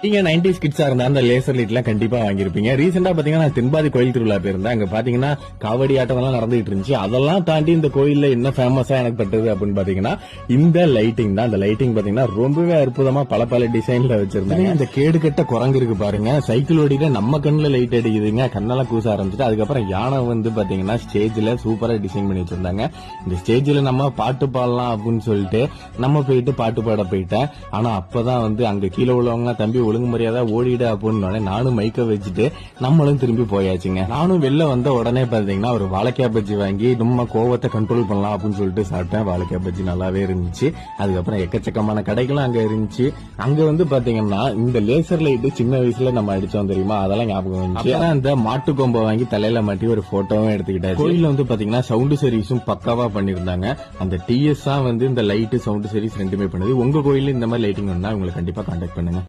நீங்க 90s கிட்ஸா இருந்தா அந்த லேசர் லைட் எல்லாம் கண்டிப்பா வாங்கியிருப்பீங்க. ரீசெண்டா பாத்தீங்கன்னா நான் தென்பாதி கோயில் திருவிழா போயிருந்தேன். அங்க பாத்தீங்கன்னா காவடி ஆட்டம் எல்லாம் நடந்துட்டு இருந்துச்சு. அதெல்லாம் தாண்டி இந்த கோயில்ல என்ன ஃபேமஸா எனக்கு பட்டது அப்படின்னு பாத்தீங்கன்னா இந்த லைட்டிங் தான். அந்த லைட்டிங் பாத்தீங்கன்னா ரொம்பவே அற்புதமா பல டிசைன்ல வச்சிருந்தாங்க. இந்த கேடு கட்ட குரங்கு இருக்கு பாருங்க, சைக்கிள் ஓடிட்டு நம்ம கண்ணுல லைட் அடிக்குதுங்க, கண்ணெல்லாம் கூச ஆரம்பிச்சுட்டு. அதுக்கப்புறம் யானை வந்து பாத்தீங்கன்னா ஸ்டேஜ்ல சூப்பரா டிசைன் பண்ணி வச்சிருந்தாங்க. இந்த ஸ்டேஜ்ல நம்ம பாட்டு பாடலாம் அப்படின்னு சொல்லிட்டு நம்ம போயிட்டு பாட்டு பாட போயிட்டேன். ஆனா அப்பதான் வந்து அங்க கீழே உள்ளவங்க தம்பி ஒழுங்கு மரியாதை ஓடிடு அப்படின்னு நானும் மைக்க வச்சுட்டு நம்மளும் திரும்பி போயாச்சுங்க. நானும் வெளில வந்த உடனே பாத்தீங்கன்னா ஒரு வாழைக்காய் பஜ்ஜி வாங்கி நம்ம கோவத்தை கண்ட்ரோல் பண்ணலாம் அப்படின்னு சொல்லிட்டு சாப்பிட்டேன். வாழைக்காய் பஜ்ஜி நல்லாவே இருந்துச்சு. அதுக்கப்புறம் எக்கச்சக்கமான கடைகளும் அங்க இருந்துச்சு. அங்க வந்து பாத்தீங்கன்னா இந்த லேசர் லைட் சின்ன வயசுல நம்ம அடிச்சோம் தெரியுமா, அதெல்லாம் ஞாபகம் வந்துச்சு. அந்த மாட்டு கொம்பை வாங்கி தலையில மாட்டி ஒரு போட்டோவும் எடுத்துக்கிட்டாரு. கோயில வந்து பாத்தீங்கன்னா சவுண்ட் சர்வீஸும் பக்காவா பண்ணிருந்தாங்க. அந்த டிஎஸ் வந்து இந்த லைட் சவுண்ட் சர்வீஸ் ரெண்டுமே பண்ணுது. உங்க கோயில இந்த மாதிரி லைட்டிங் வேணும்னா உங்களை கண்டிப்பா கான்டாக்ட் பண்ணுங்க.